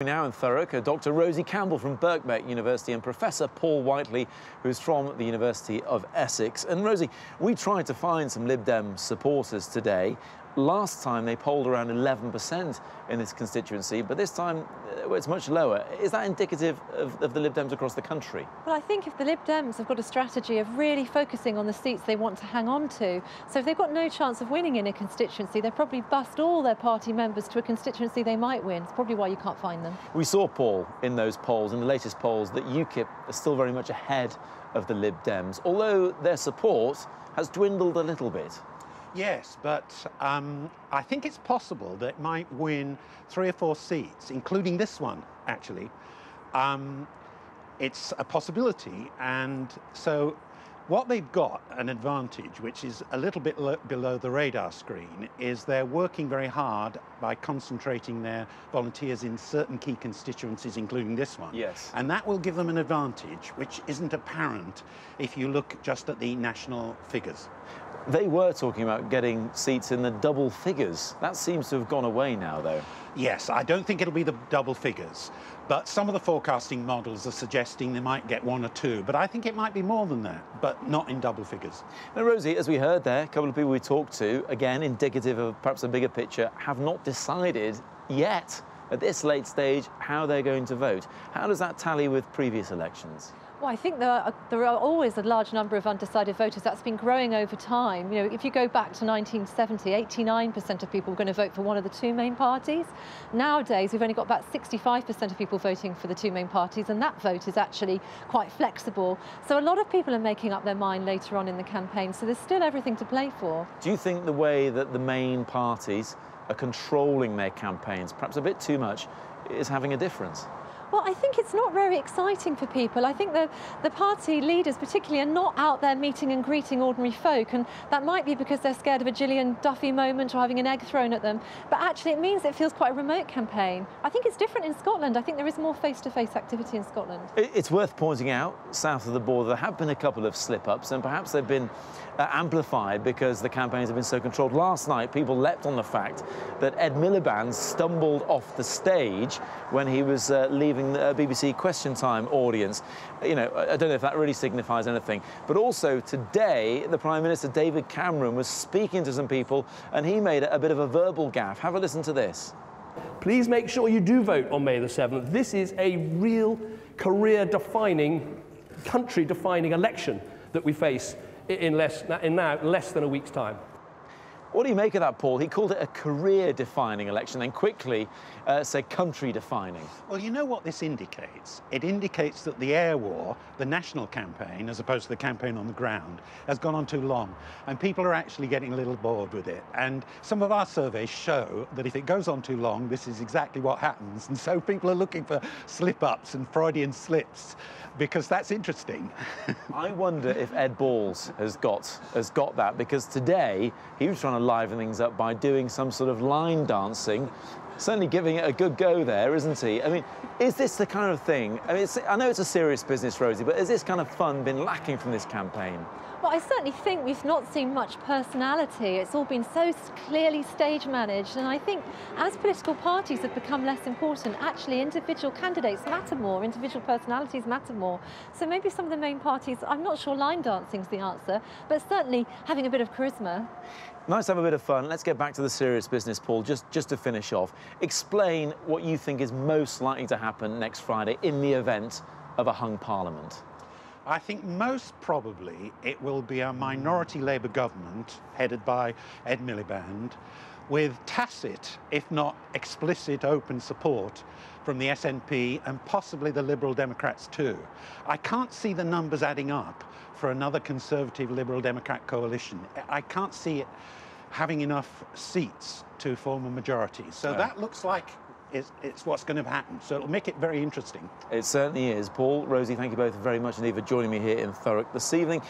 Now in Thurrock, Dr. Rosie Campbell from Birbeck University and Professor Paul Whiteley, who's from the University of Essex. And Rosie, we tried to find some Lib Dem supporters today. Last time they polled around 11% in this constituency, but this time it's much lower. Is that indicative of the Lib Dems across the country? Well, I think if the Lib Dems have got a strategy of really focusing on the seats they want to hang on to, so if they've got no chance of winning in a constituency, they'll probably bust all their party members to a constituency they might win. It's probably why you can't find them. We saw, Paul, in those polls, in the latest polls, that UKIP are still very much ahead of the Lib Dems, although their support has dwindled a little bit. Yes, but I think it's possible that it might win 3 or 4 seats, including this one, actually. It's a possibility, and so what they've got, an advantage, which is a little bit below the radar screen, is they're working very hard by concentrating their volunteers in certain key constituencies, including this one. Yes. And that will give them an advantage, which isn't apparent if you look just at the national figures. They were talking about getting seats in the double figures. That seems to have gone away now, though. Yes, I don't think it'll be the double figures, but some of the forecasting models are suggesting they might get 1 or 2, but I think it might be more than that, but not in double figures. Now, Rosie, as we heard there, a couple of people we talked to, again, indicative of perhaps a bigger picture, have not decided yet, at this late stage, how they're going to vote. How does that tally with previous elections? Well, I think there are always a large number of undecided voters. That's been growing over time. You know, if you go back to 1970, 89% of people were going to vote for one of the 2 main parties. Nowadays, we've only got about 65% of people voting for the 2 main parties, and that vote is actually quite flexible. So a lot of people are making up their mind later on in the campaign, so there's still everything to play for. Do you think the way that the main parties are controlling their campaigns, perhaps a bit too much, is having a difference? Well, I think it's not very exciting for people. I think the party leaders particularly are not out there meeting and greeting ordinary folk, and that might be because they're scared of a Gillian Duffy moment or having an egg thrown at them. But actually it means it feels quite a remote campaign. I think it's different in Scotland. I think there is more face-to-face activity in Scotland. It's worth pointing out, south of the border, there have been a couple of slip-ups, and perhaps they've been amplified because the campaigns have been so controlled. Last night, people leapt on the fact that Ed Miliband stumbled off the stage when he was leaving the BBC Question Time audience. You know, I don't know if that really signifies anything. But also today, the Prime Minister, David Cameron, was speaking to some people and he made a bit of a verbal gaffe. Have a listen to this. Please make sure you do vote on May the 7th. This is a real career-defining, country-defining election that we face in now less than a week's time. What do you make of that, Paul? He called it a career-defining election, then quickly said country-defining. Well, you know what this indicates? It indicates that the air war, the national campaign, as opposed to the campaign on the ground, has gone on too long, and people are actually getting a little bored with it. And some of our surveys show that if it goes on too long, this is exactly what happens. And so people are looking for slip-ups and Freudian slips, because that's interesting. I wonder if Ed Balls has got that, because today he was trying to liven things up by doing some sort of line dancing. Certainly giving it a good go there, isn't he? I mean, is this the kind of thing? I mean, I know it's a serious business, Rosie, but has this kind of fun been lacking from this campaign? Well, I certainly think we've not seen much personality. It's all been so clearly stage managed, and I think as political parties have become less important, actually individual candidates matter more, individual personalities matter more. So maybe some of the main parties, I'm not sure line dancing's the answer, but certainly having a bit of charisma. Nice to have a bit of fun. Let's get back to the serious business, Paul, just to finish off. Explain what you think is most likely to happen next Friday in the event of a hung parliament. I think most probably it will be a minority Labour government headed by Ed Miliband, with tacit, if not explicit, open support from the SNP and possibly the Liberal Democrats too. I can't see the numbers adding up for another Conservative Liberal Democrat coalition. I can't see it having enough seats to form a majority. So that looks like it's what's going to happen. So it'll make it very interesting. It certainly is. Paul, Rosie, thank you both very much indeed for joining me here in Thurrock this evening.